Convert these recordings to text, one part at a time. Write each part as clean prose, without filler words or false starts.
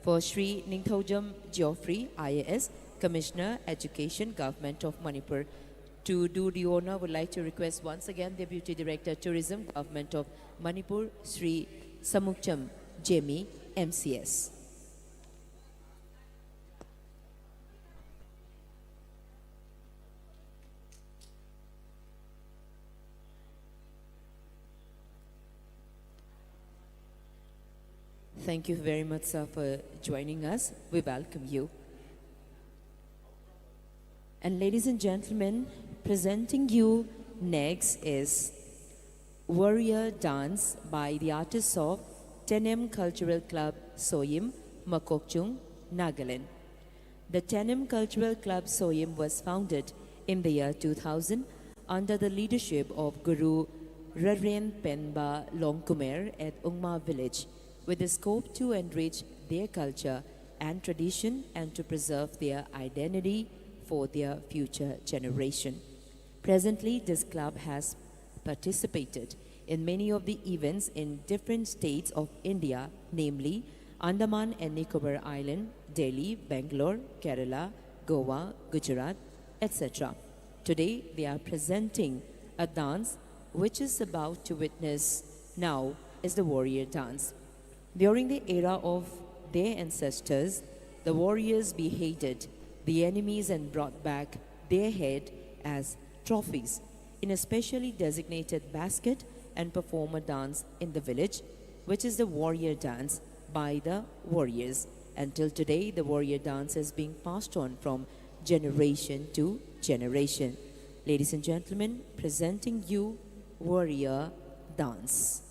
for Sri Ningthojam Geoffrey, IAS, Commissioner, Education, Government of Manipur. To do the honor, I would like to request once again Deputy Director, Tourism, Government of Manipur, Sri Samukcham Jemi, MCS. Thank you very much, sir, for joining us. We welcome you. And ladies and gentlemen, presenting you next is Warrior Dance by the artists of Tenem Cultural Club Soyim, Makokchung, Nagaland. The Tenem Cultural Club Soyim was founded in the year 2000 under the leadership of Guru Raren Penba Longkumer at Ungma village, with the scope to enrich their culture and tradition and to preserve their identity for their future generation. Presently, this club has participated in many of the events in different states of India, namely Andaman and Nicobar Island, Delhi, Bangalore, Kerala, Goa, Gujarat, etc. Today, they are presenting a dance which is about to witness now is the warrior dance. During the era of their ancestors, the warriors beheaded the enemies and brought back their head as trophies in a specially designated basket and perform a dance in the village, which is the warrior dance by the warriors. Until today, the warrior dance is being passed on from generation to generation. Ladies and gentlemen, presenting you warrior dance.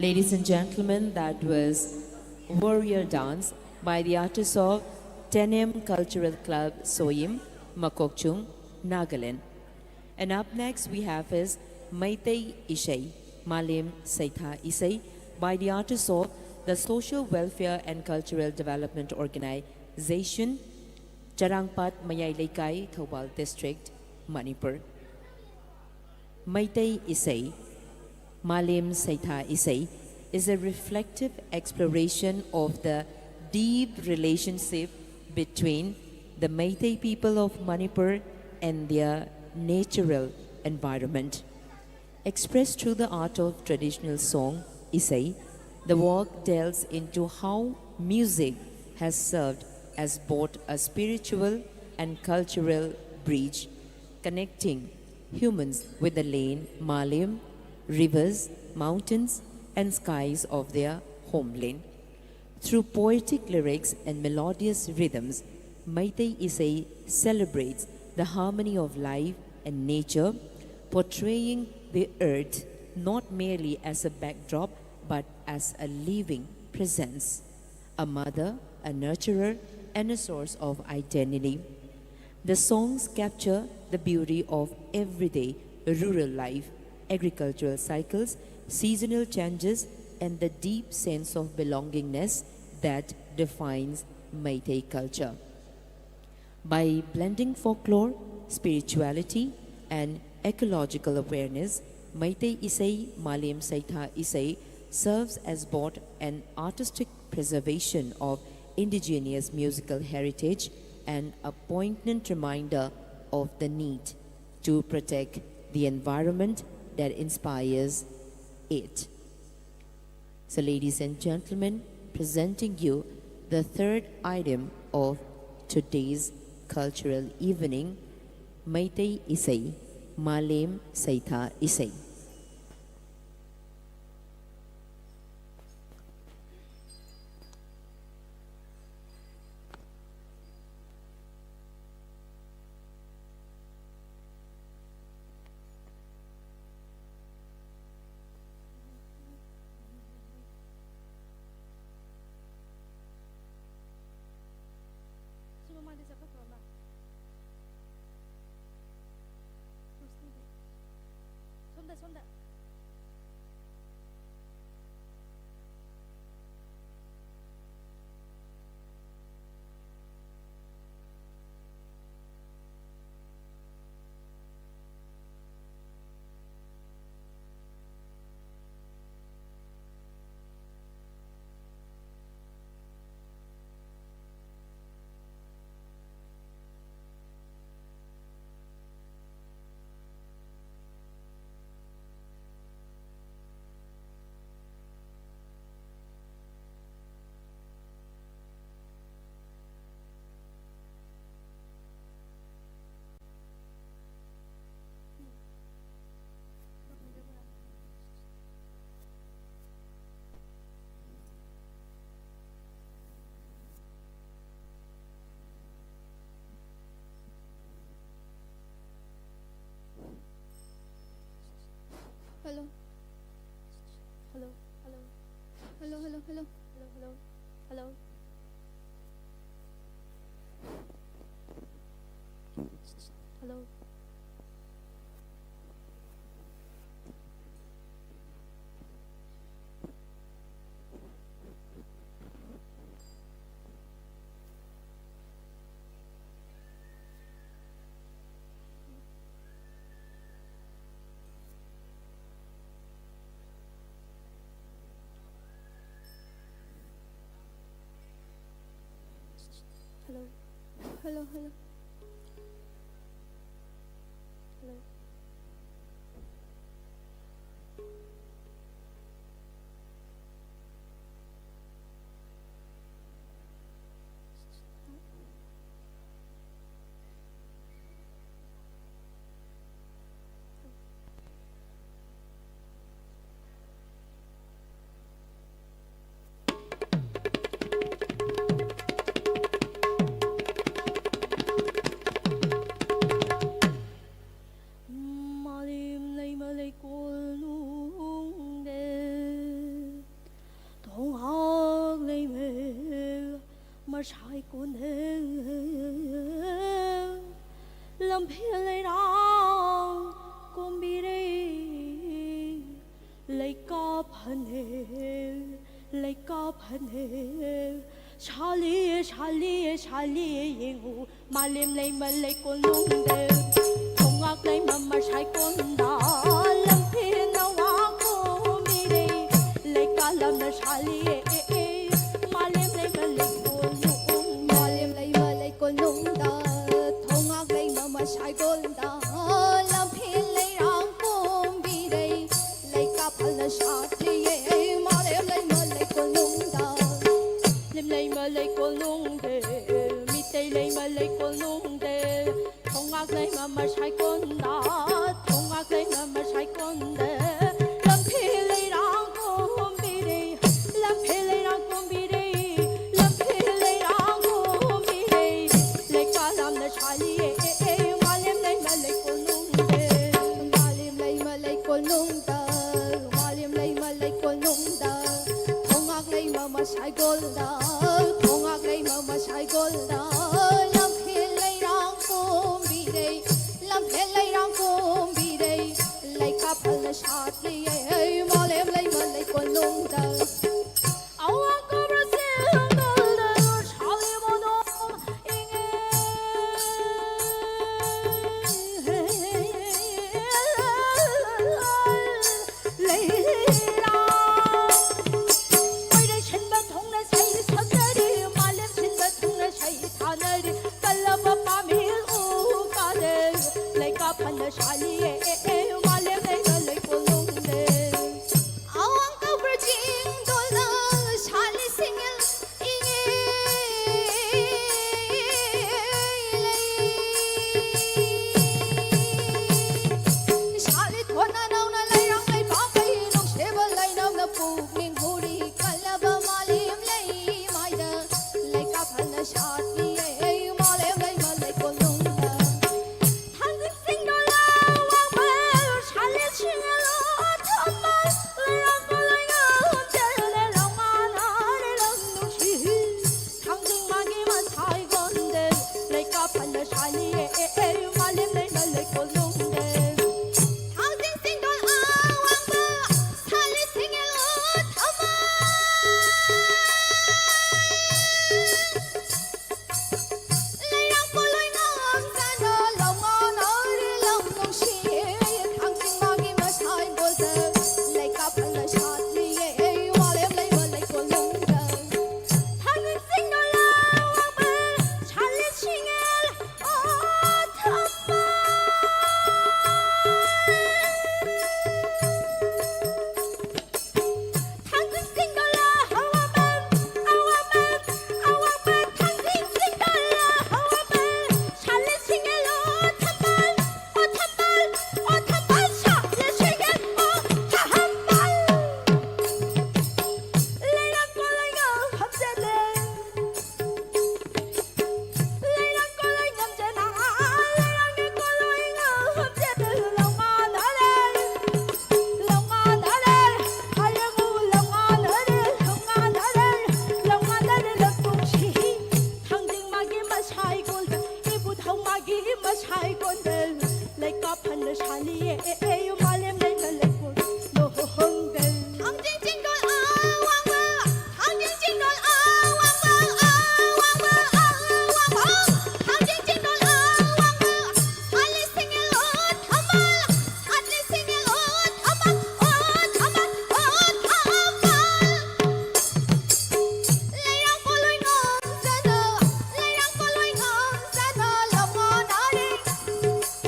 Ladies and gentlemen, that was Warrior Dance by the artists of Tenem Cultural Club Soyim, Makokchung, Nagaland. And up next we have is Meitei Isai, Malim Saitha Isai by the artists of the Social Welfare and Cultural Development Organization, Charangpat Mayai Laikai, Thobal District, Manipur. Meitei Isai, Malim Saitha Isai is a reflective exploration of the deep relationship between the Meitei people of Manipur and their natural environment. Expressed through the art of traditional song, Isai, the work delves into how music has served as both a spiritual and cultural bridge, connecting humans with the land, Malim, rivers, mountains, and skies of their homeland. Through poetic lyrics and melodious rhythms, Meitei Isai celebrates the harmony of life and nature, portraying the earth not merely as a backdrop but as a living presence, a mother, a nurturer, and a source of identity. The songs capture the beauty of everyday rural life, agricultural cycles, seasonal changes, and the deep sense of belongingness that defines Meitei culture. By blending folklore, spirituality, and ecological awareness, Meitei Isai Malim Saitha Isai serves as both an artistic preservation of indigenous musical heritage and a poignant reminder of the need to protect the environment that inspires it. So, ladies and gentlemen, presenting you the third item of today's cultural evening, Meitei Isai, Malim Saitha Isai. Hello. Hello. Hello. Hello. Hello. Hello. Hello. Hello. Hello. Hello. Hello. Hello. Hello. Hello. lâm phía lấy rong cùng bi đi lấy cọp hận lấy cọp hận Charlie yên ngủ mà liêm lấy mà lấy con lung đều không ngạc lấy mà sai con đó lâm phía nào á cô mi đi lấy cả lâm là Charlie mà liêm lấy mà lấy con lung mà liêm lấy mà lấy con lung đó không ngạc lấy mà sai con đó lâm phía lấy rong con bi đi lấy cả phần là Charlie mà liêm lấy mà lấy con lung đó Liêm lấy mà lấy con lung đề mi tây lấy mà lấy con lung đề thông ngạc lấy mà sai con đó thông ngạc lấy mà sai con đề lâm phi lấy rong con bi đi lâm phi lấy rong con bi đi lâm phi lấy rong con bi đi lấy cả làm là sai li mà liêm lấy mà lấy con lung đề mà liêm lấy mà lấy con lung tơ mà liêm lấy mà lấy con lung tơ thông ngạc lấy mà sai con đó thông ngạc lấy mà sai con đó lâm phi lấy rong con bi đi lâm phi lấy rong con bi đi lấy cả phần là sát đi mà liêm lấy mà lấy con lung tơ áo áo có bờ sen ngân đời Charlie mà nôm lấy Hãy subscribe cho kênh Ghiền Mì Gõ để không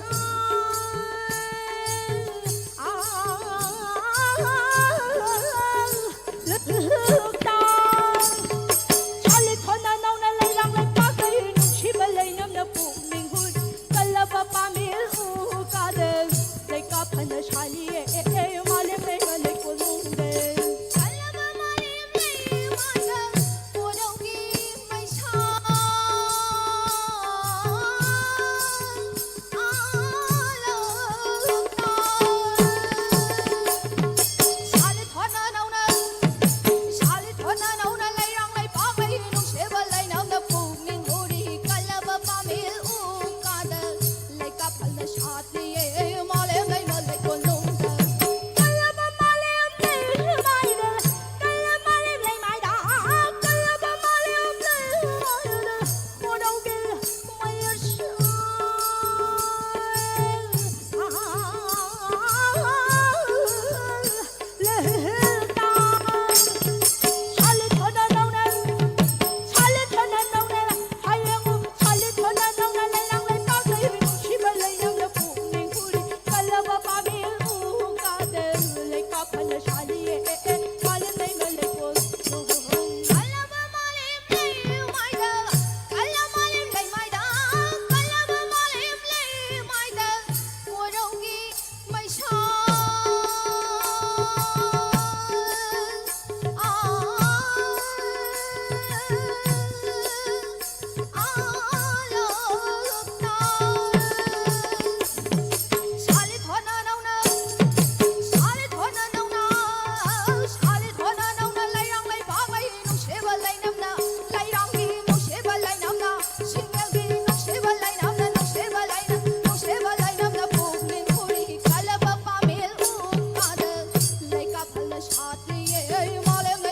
bỏ 沙里马连累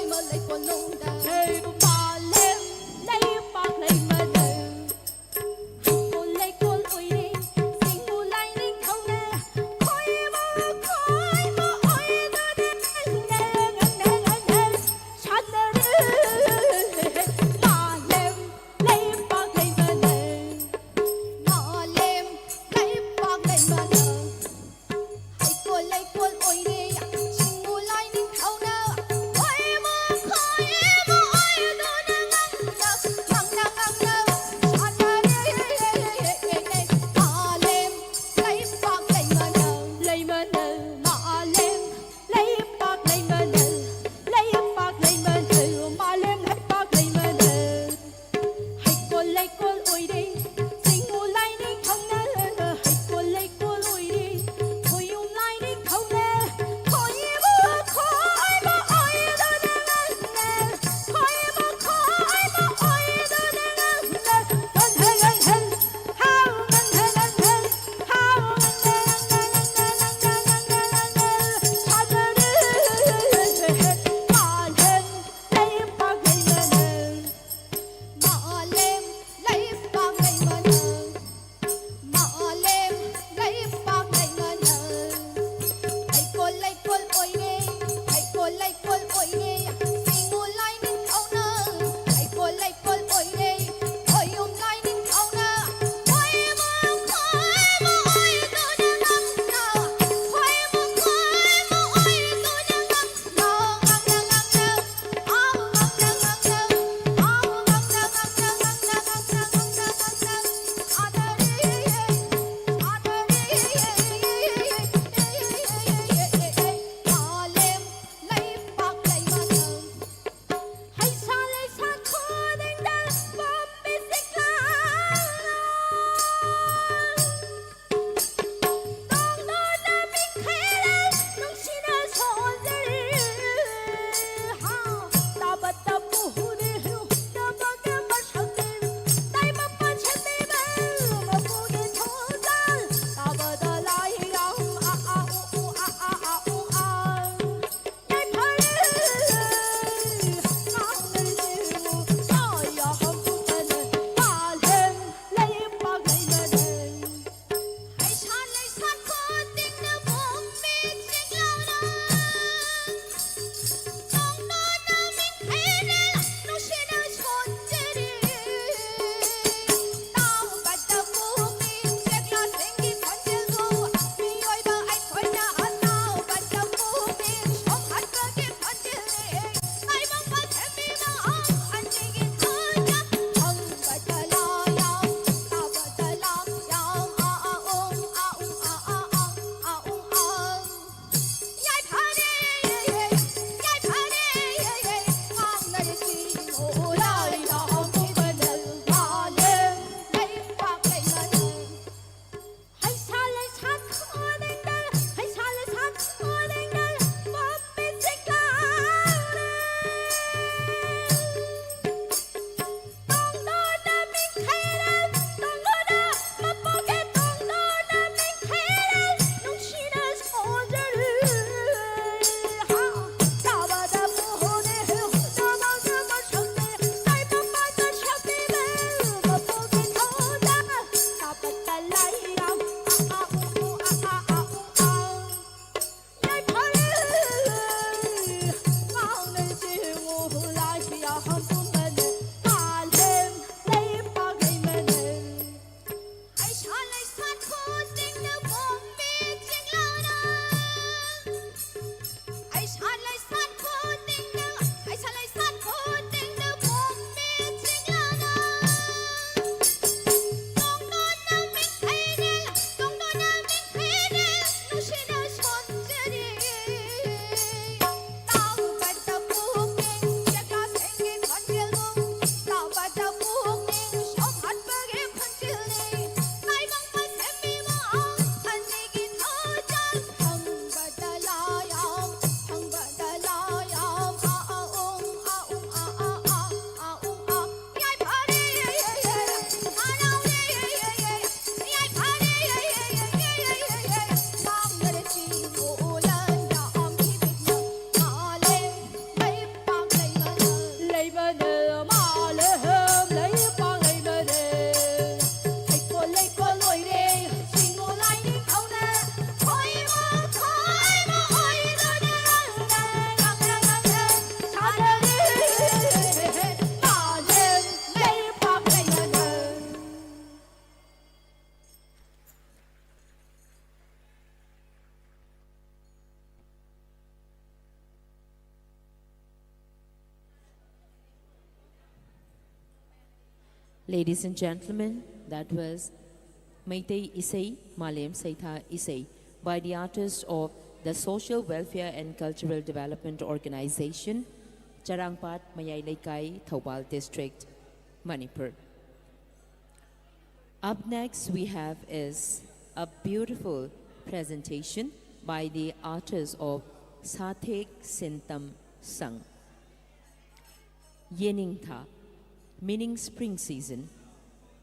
么累过弄的。 lấy quân ôi đi, xin mua lấy đi không nỡ, hay quân lấy quân ôi Ladies and gentlemen, that was Meitei Isai Malem Seitha Isai by the artists of the Social Welfare and Cultural Development Organization, Charangpat Mayai Laikai, Thoubal District, Manipur. Up next we have is a beautiful presentation by the artists of Sathek Sintam Sang. Yening Tha, meaning spring season,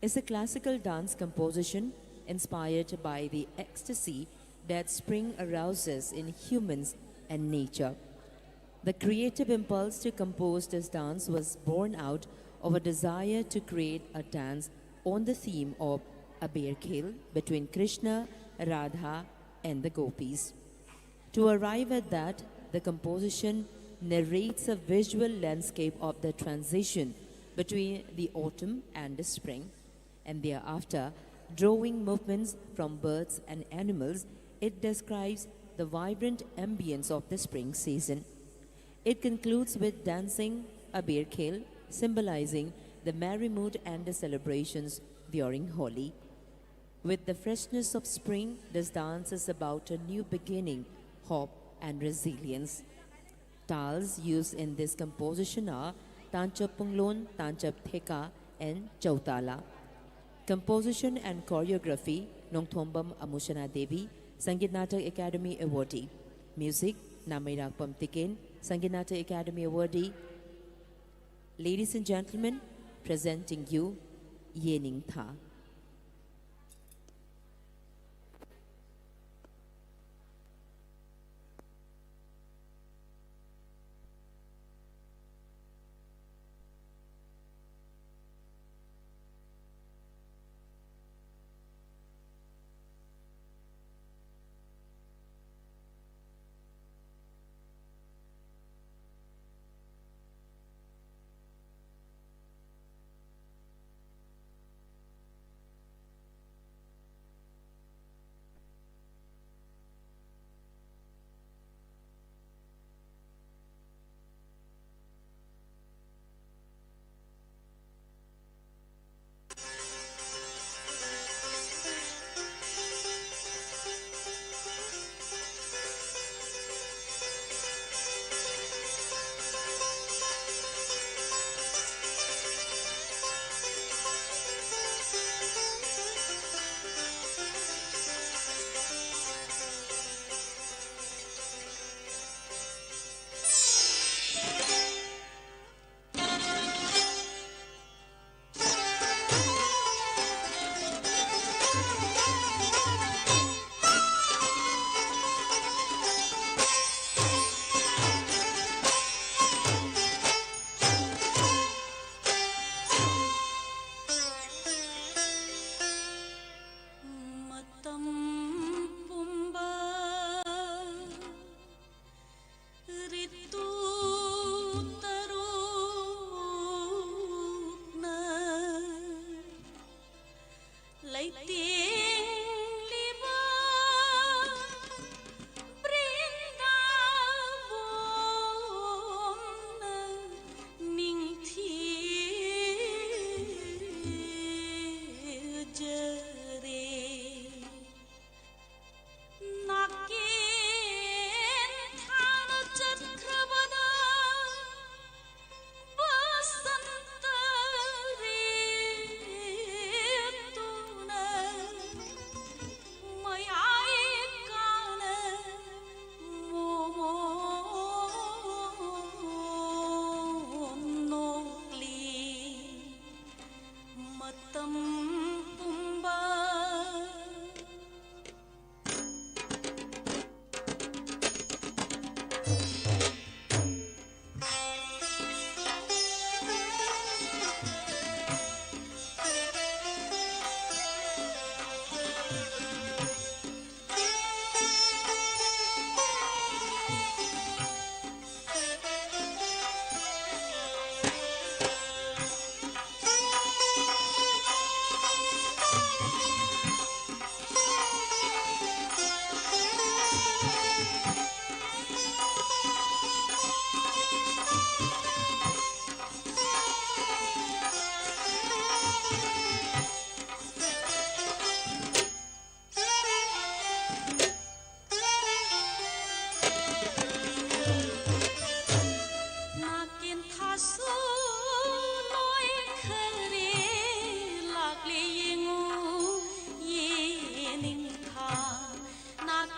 is a classical dance composition inspired by the ecstasy that spring arouses in humans and nature. The creative impulse to compose this dance was born out of a desire to create a dance on the theme of a bear kill between Krishna, Radha, and the gopis. To arrive at that, the composition narrates a visual landscape of the transition between the autumn and the spring, and thereafter, drawing movements from birds and animals, it describes the vibrant ambience of the spring season. It concludes with dancing a bear kill, symbolizing the merry mood and the celebrations during Holi. With the freshness of spring, this dance is about a new beginning, hope, and resilience. Tals used in this composition are Tanchap Punglon, Tanchap Theka, and Chautala. Composition and choreography, Nongthombam Amushana Devi, Sangeet Natak Academy awardee. Music, Namirak Pamtikin, Sangeet Natak Academy awardee. Ladies and gentlemen, presenting you Yening Tha.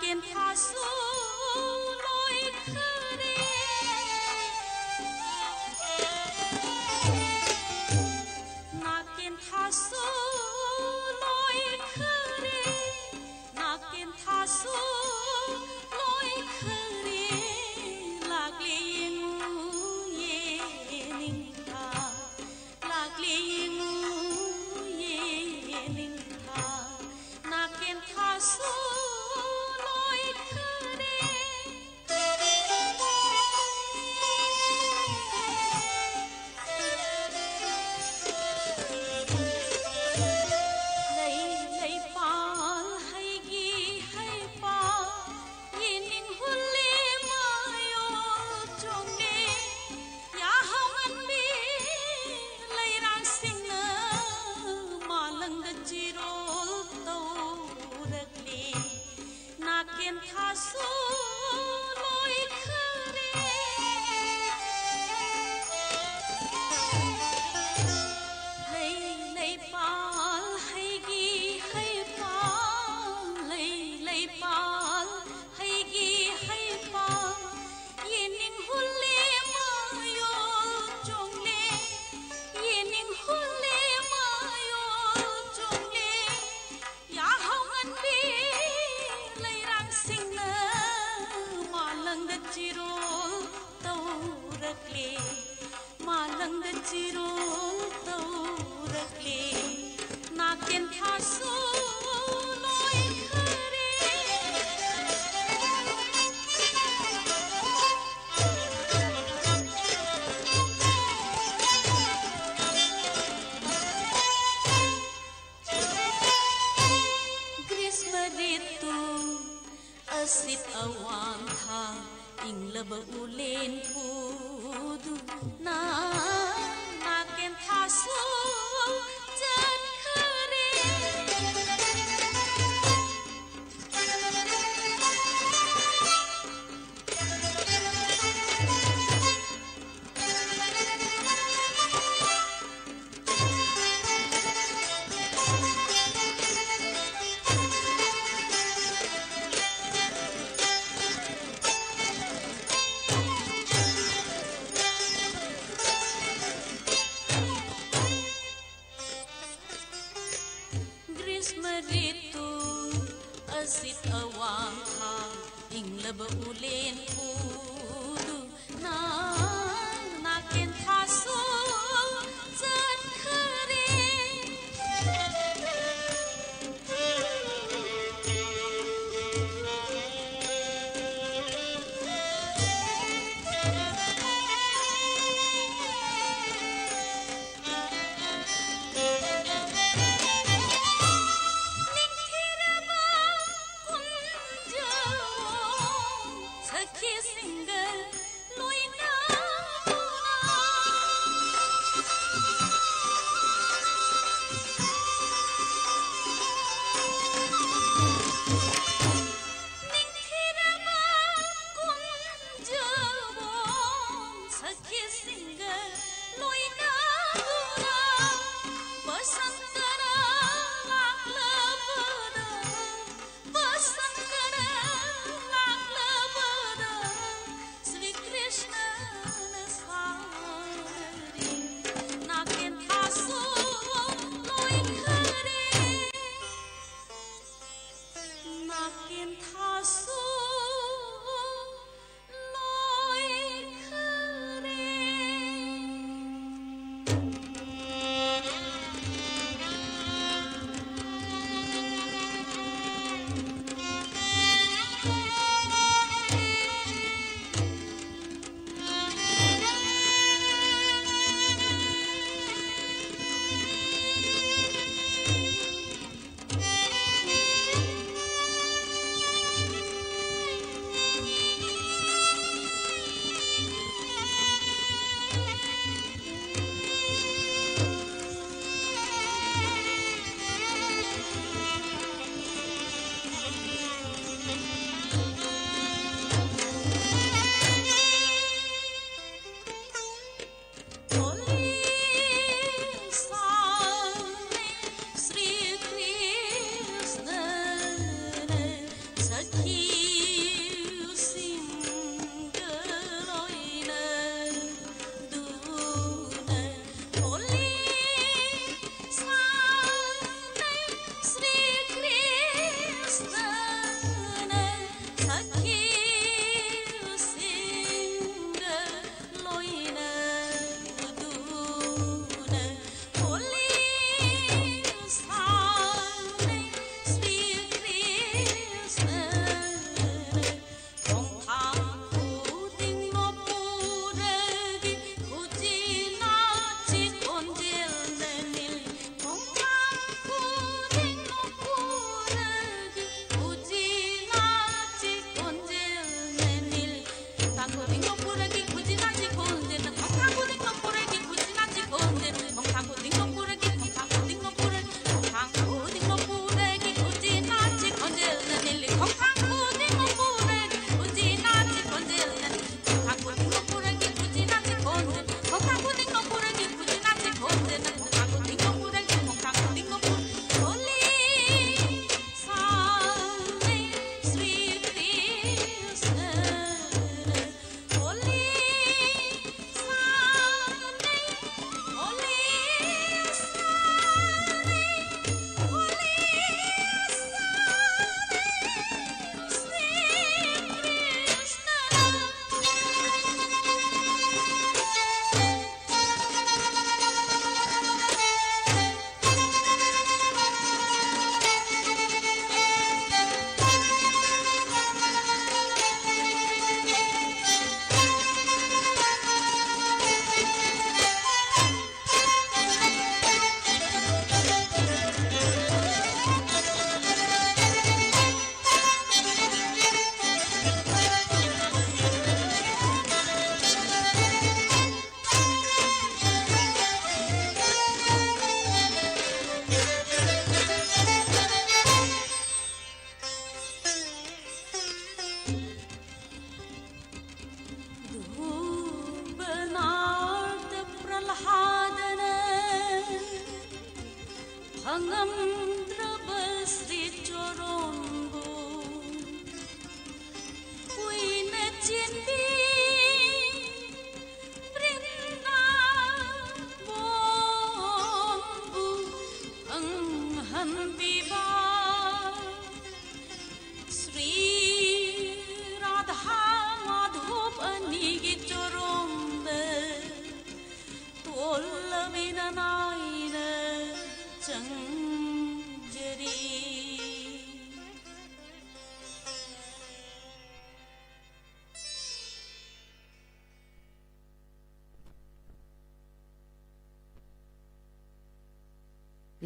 kiên tha su lối khơi na kiên tha su lối khơi na kiên tha su lối khơi lạc liên ye ninh tha lạc liên ye ninh tha na kiên tha su lối khơi lấy pa hay ghi hay pa yên ninh hôn lê mayo trong đê ya hong an bi lấy rang sinh nơ mà lăng đất chi rô tàu đất lê na kiên tha su lối khơi lấy pa hay ghi hay pa lấy pa hay ghi hay pa yên ninh hôn lê mayo trong lê yên ninh hôn lê mayo trong lê ya hong an bi lấy rang sinh nơ mà lăng đất chi rô tàu rắc lê mà lăng đất chi rô tàu rắc lê na kiên tha su lối khơi Grishma ritu asit awan tha inglaba ulen pudu na kiên tha su chân khơi Grishma ritu asit awan tha inglaba ulen pudu na kiên tha su chân khơi सखी single लोई ना निंथिरमा कुंजवो सखी single लोई ना बसंतरा लागला बसंतरा Sri Krishna Nasari na kiên tha su lối khơi na kiên tha su lối khơi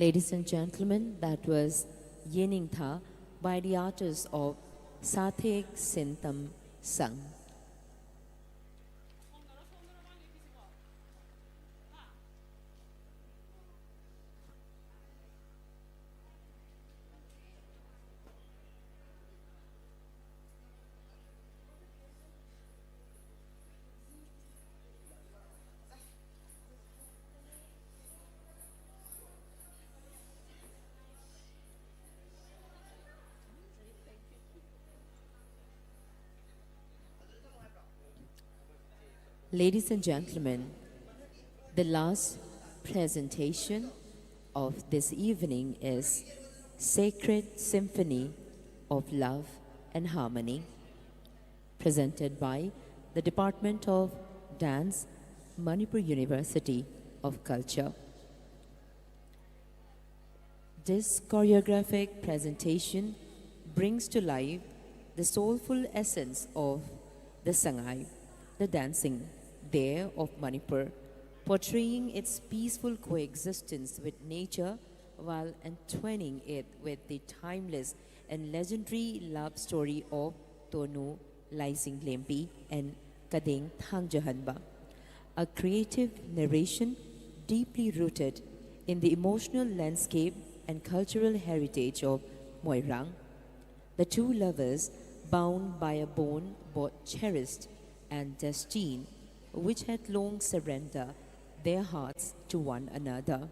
Ladies and gentlemen, that was Yening Tha by the artists of Sathek Sintam Sang. Ladies and gentlemen, the last presentation of this evening is Sacred Symphony of Love and Harmony, presented by the Department of Dance, Manipur University of Culture. This choreographic presentation brings to life the soulful essence of the Sangai, the dancing there of Manipur, portraying its peaceful coexistence with nature while entwining it with the timeless and legendary love story of Tonu Laising Lempi and Kadeng Thangjahanba, a creative narration deeply rooted in the emotional landscape and cultural heritage of Moirang. The two lovers, bound by a bond both cherished and destined, which had long surrendered their hearts to one another.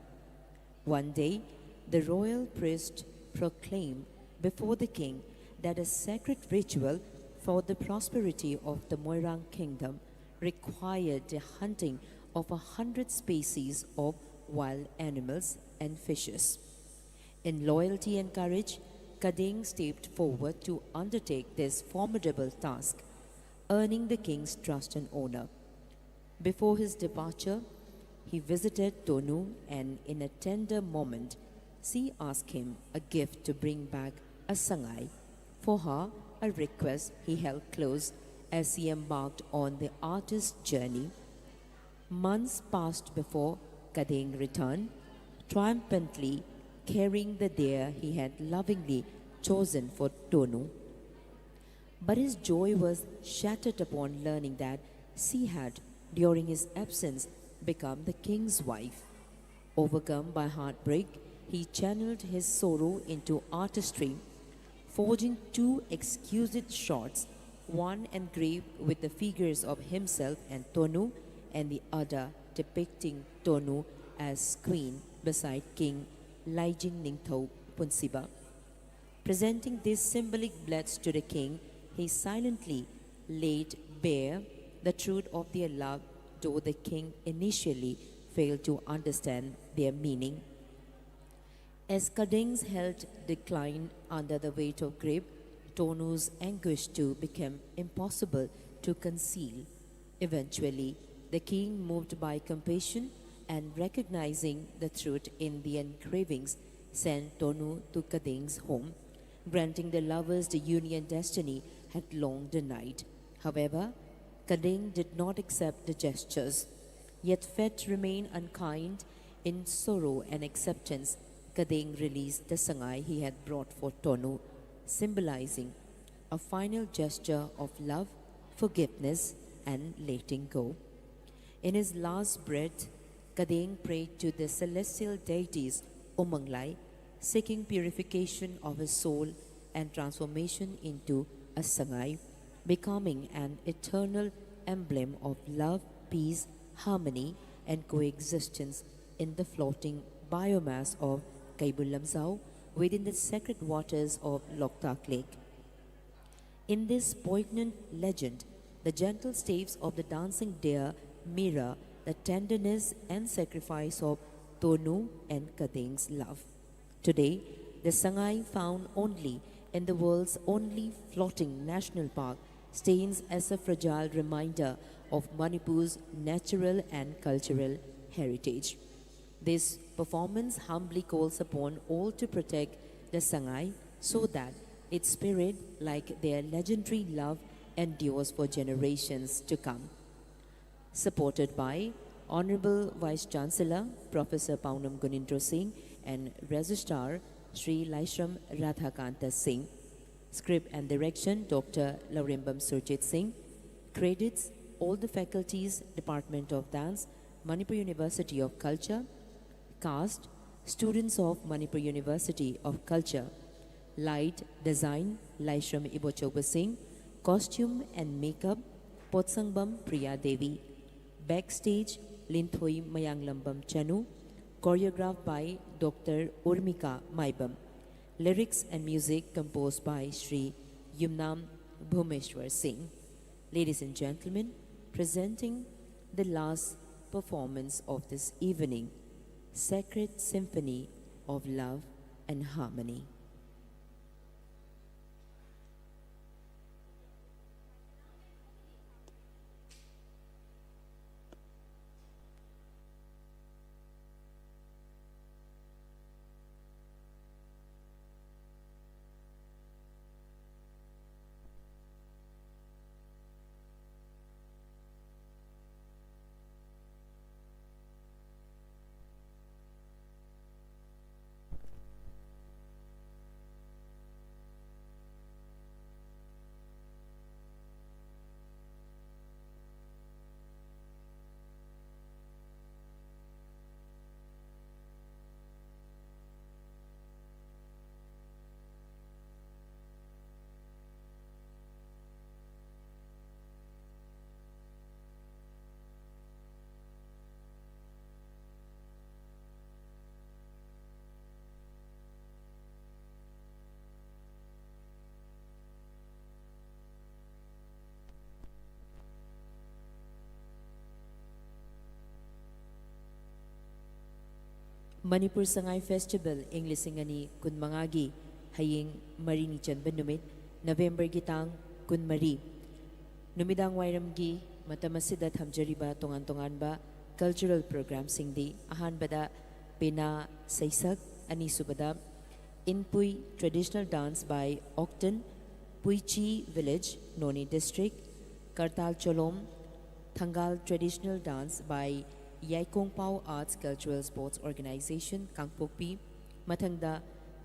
One day, the royal priest proclaimed before the king that a sacred ritual for the prosperity of the Moirang kingdom required the hunting of 100 species of wild animals and fishes. In loyalty and courage, Kadeng stepped forward to undertake this formidable task, earning the king's trust and honor. Before his departure, he visited Tonu and in a tender moment, she asked him a gift to bring back a sangai. For her, a request he held close as he embarked on the artist's journey. Months passed before Kadeng returned, triumphantly carrying the deer he had lovingly chosen for Tonu. But his joy was shattered upon learning that she had, during his absence, become the king's wife. Overcome by heartbreak, he channeled his sorrow into artistry, forging two exquisite shots, one engraved with the figures of himself and Tonu, and the other depicting Tonu as queen beside King Laijing Ningthau Punsiba. Presenting these symbolic bloods to the king, he silently laid bare the truth of their love, though the king initially failed to understand their meaning. As Kading's health declined under the weight of grief, Tonu's anguish too became impossible to conceal. Eventually, the king, moved by compassion and recognizing the truth in the engravings, sent Tonu to Kading's home, granting the lovers the union destiny had long denied. However, Kading did not accept the gestures. Yet fate remained unkind. In sorrow and acceptance, Kading released the sangai he had brought for Tonu, symbolizing a final gesture of love, forgiveness, and letting go. In his last breath, Kading prayed to the celestial deities Umanglai, seeking purification of his soul and transformation into a sangai, becoming an eternal emblem of love, peace, harmony, and coexistence in the floating biomass of Kaibul Lamzau within the sacred waters of Loktak Lake. In this poignant legend, the gentle steps of the dancing deer mirror the tenderness and sacrifice of Tonu and Kading's love. Today, the Sangai, found only in the world's only floating national park, stands as a fragile reminder of Manipur's natural and cultural heritage. This performance humbly calls upon all to protect the Sangai so that its spirit, like their legendary love, endures for generations to come. Supported by Honorable Vice Chancellor Professor Pounam Gunindra Singh and Registrar Sri Laishram Radhakanta Singh. Script and direction Dr. Laurimbam Surjit Singh. Credits all the faculties, Department of Dance, Manipur University of Culture. Cast, students of Manipur University of Culture. Light design, Laishram Ibochoba Singh. Costume and makeup, Potsangbam Priya Devi. Backstage, Linthui Mayanglambam Chanu. Choreographed by Dr. Urmika Maibam. Lyrics and music composed by Sri Yumnam Bhumeshwar Singh. Ladies and gentlemen, presenting the last performance of this evening, Sacred Symphony of Love and Harmony. Manipur Sangai Festival ing lisingani kunmangagi haying marini chanba numit November gitang kunmari. Numidang wairamgi matamasida thamjariba tongan ba cultural programs singdi ahanbada Pena Saisak anisubada Inpui traditional dance by Oktan Puichi village Noni district Kartal Cholom Thangal traditional dance by Yaikong Pao Arts Cultural Sports Organization, Kangpokpi, Mathangda,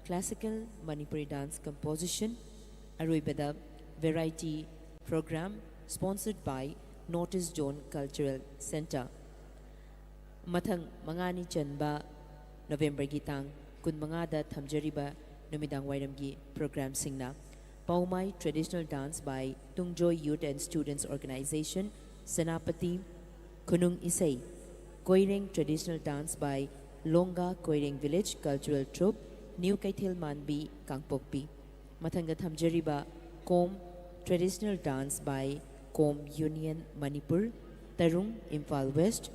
Classical Manipuri Dance Composition, Aruibada Variety Program, sponsored by Notice Zone Cultural Center. Mathang Mangani Chanba, November Gitang, Kun Mangada Thamjariba, ꯅꯨꯃꯤꯗꯥꯡ ꯋꯥꯏꯔꯝꯒꯤ ꯄ꯭ꯔꯣꯒ꯭ꯔꯥꯝꯁꯤꯡꯅ Paumai Traditional Dance by Tungjoy Youth and Students Organization, Senapati, Kunung Isai, Koireng Traditional Dance by Longa Koireng Village Cultural Troupe, New Kaithil Manbi, Kangpokpi, Mathanga Thamjariba, Kom Traditional Dance by Kom Union Manipur, Tarung Imphal West,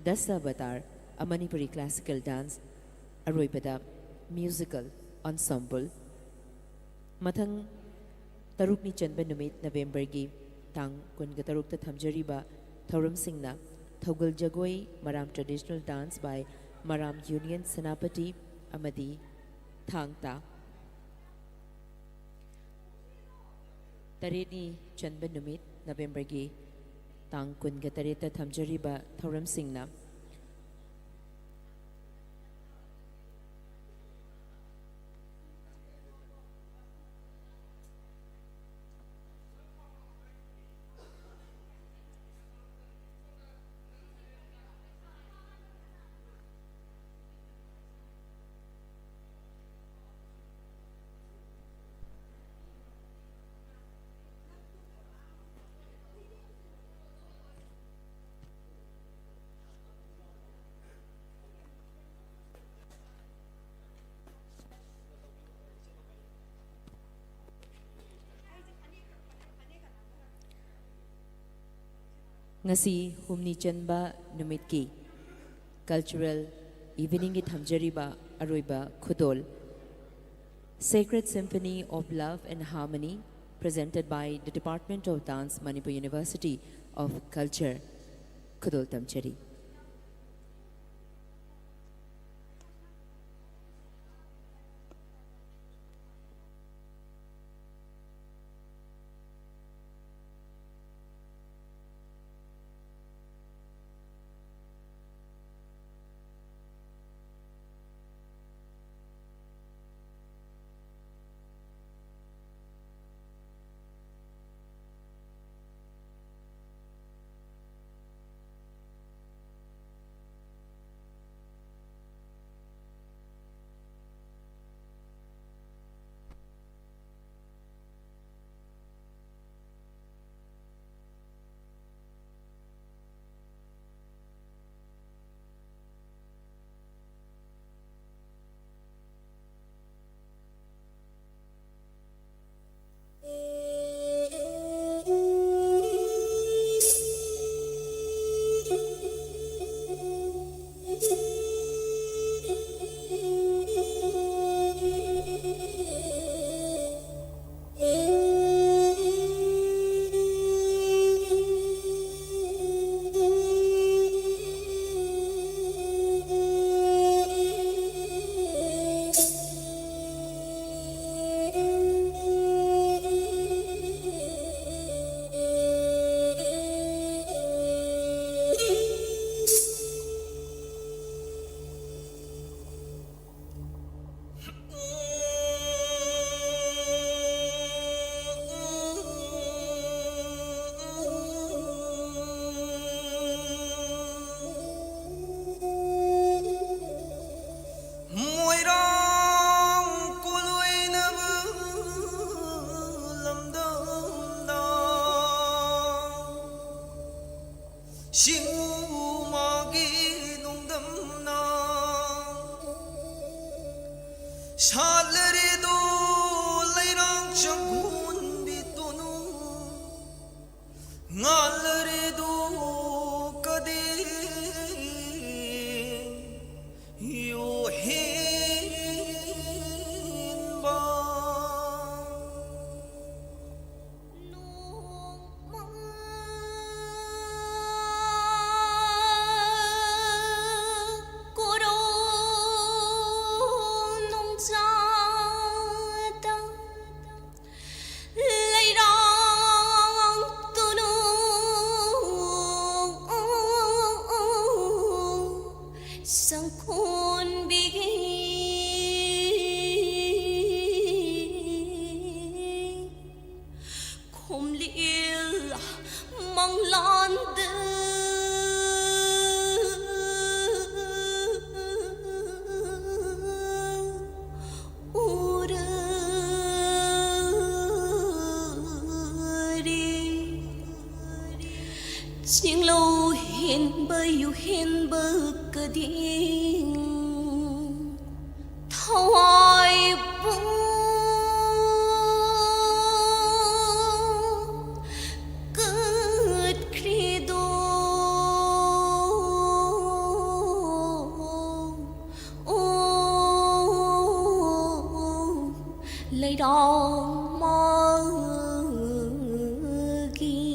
Dasa Batar, a Manipuri classical dance, Aroipada musical ensemble. Mathang Tarukni Chanba Numit November gi Tang Kunga Tarukta Thamjariba Thauram Singna Thaugal Jagoi Maram Traditional Dance by Maram Union Senapati Amadi Thangta Tareni Chanba Numit November gi Tang Kunga Tareta Thamjariba Thauram Singna Ngasi humni chanba numitki cultural evening gi thamjariba aroiba khudol Sacred Symphony of Love and Harmony presented by the Department of Dance Manipur University of Culture Khudol Tamchari Nông trang 情路hiện bởi yêu hiện bờ cờ điên thâu hỏi bu cất credo lấy đau mơ ghi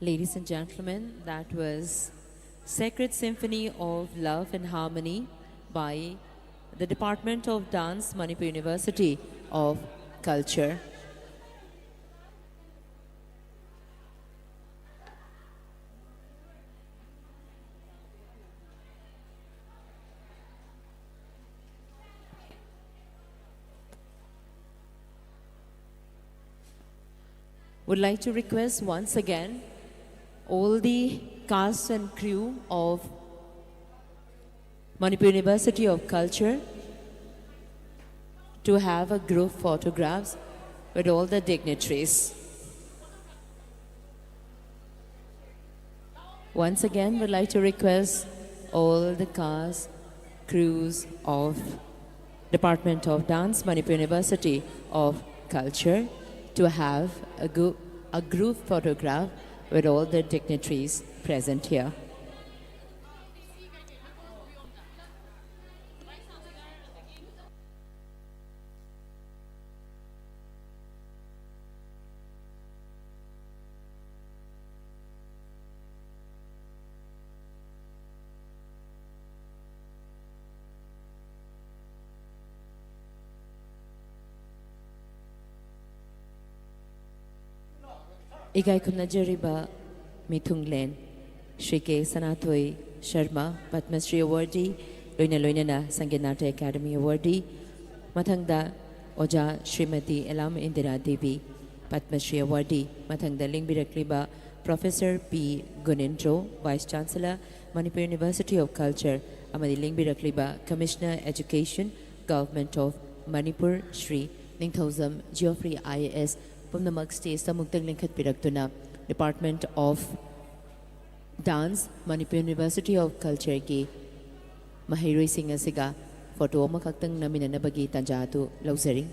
Ladies and gentlemen, that was Sacred Symphony of Love and Harmony by the Department of Dance, Manipur University of Culture. Would like to request once again all the cast and crew of Manipur University of Culture to have a group photographs with all the dignitaries. Once again, would like to request all the cast, crews of Department of Dance, Manipur University of Culture to have a group photograph with all the dignitaries present here. Igai Kumnajariba Mithunglen, Shri K. Sanatoi Sharma, Padma Shri Awardee, Loina Loinana Sanginata Academy Awardee, Mathangda Oja Srimati Elam Indira Devi, Padma Shri Awardee, Mathangda Lingbirakliba, Professor P. Gunindro, Vice Chancellor, Manipur University of Culture, Amadi Lingbirakliba, Commissioner Education, Government of Manipur, Shri Ningthozam Geoffrey IAS, Pumnamak State Samukdang Linkhat Piraktuna, Department of Dance, Manipur University of Culture ki Mahiroi Singh asiga photo amakaktang naminanabagi tanjatu lauzari.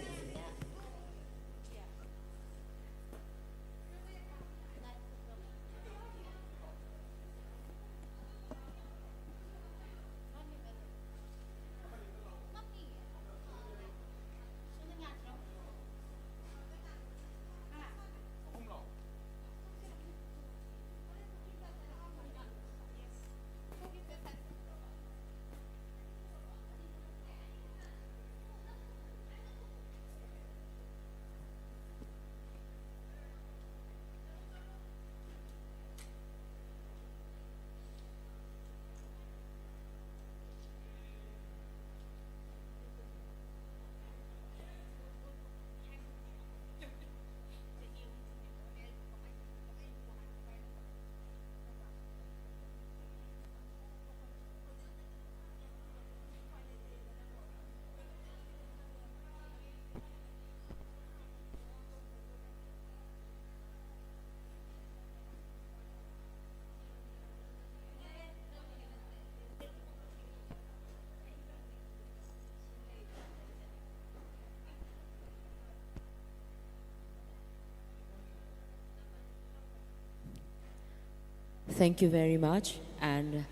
Thank you very much. And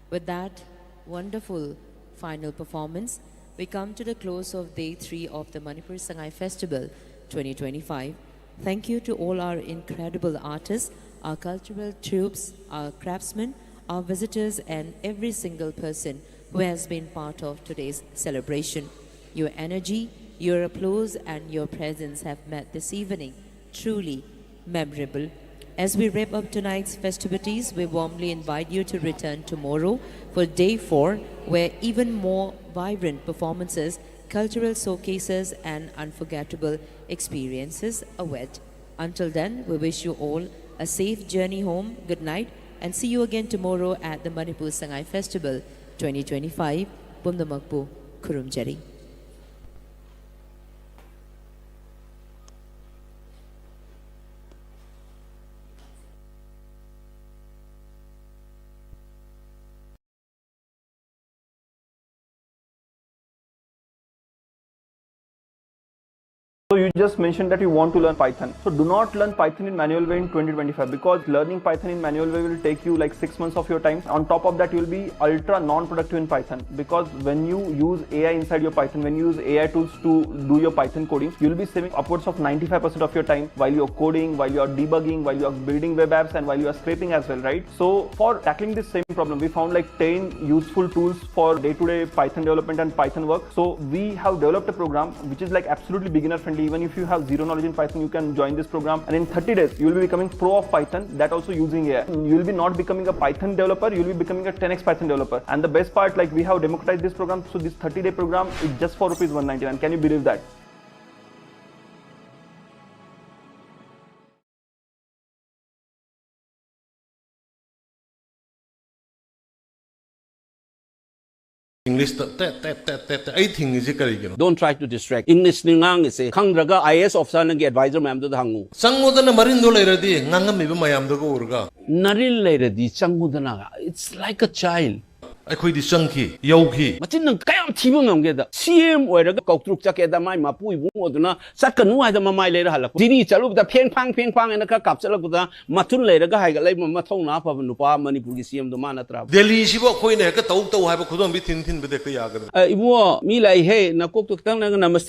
with that wonderful final performance, we come to the close of Day 3 of the Manipur Sangai Festival 2025. Thank you to all our incredible artists, our cultural troops, our craftsmen, our visitors, and every single person who has been part of today's celebration. Your energy, your applause, and your presence have made this evening truly memorable. As we wrap up tonight's festivities, we warmly invite you to return tomorrow for Day 4, where even more vibrant performances, cultural showcases, and unforgettable experiences await. Until then, we wish you all a safe journey home, good night, and see you again tomorrow at the Manipur Sangai Festival 2025. Bumdamakpu Kurumjari. you just mentioned that you want to learn Python. So do not learn Python in manual way in 2025, because learning Python in manual way will take you like 6 months of your time. On top of that, you will be ultra non-productive in Python, because when you use AI inside your Python, when you use AI tools to do your Python coding, you will be saving upwards of 95% of your time while you're coding, while you're debugging, while you're building web apps, and while you are scraping as well, right? So for tackling this same problem, we found like 10 useful tools for day-to-day Python development and Python work. So we have developed a program which is like absolutely beginner friendly. Even if you have zero knowledge in Python, you can join this program, and in 30 days you will be becoming pro of Python, that also using AI. You will be not becoming a Python developer, you will be becoming a 10x Python developer. And the best part, like we have democratized this program, so this 30-day program is just for ₹199. Can you believe that? English I think is it Don't try to distract. English ni ngang ise khangraga IAS officer nang advisor ma'am do hangu. Sangmudana marindo lairadi ngangam miba mayam do urga. Naril lairadi changmudana. It's like a child. ꯑꯩꯈꯣꯏꯗꯤ ꯆꯪꯈꯤ ꯌꯧꯈꯤ Machin nang kayam thiba ngamgeda CM oiraga kautruk chakeda mai mapu ibung oduna satkanu haida mamai leira halak diri chalubda pheng phang ena ka kapchalakda mathun leiraga haiga lai ma thongna pa nupa Manipur gi CM do mana tra Delhi sibo khoine ka tau haiba khudom bi thin bede ka yagar ibu mi lai he na kok tok tang na namaste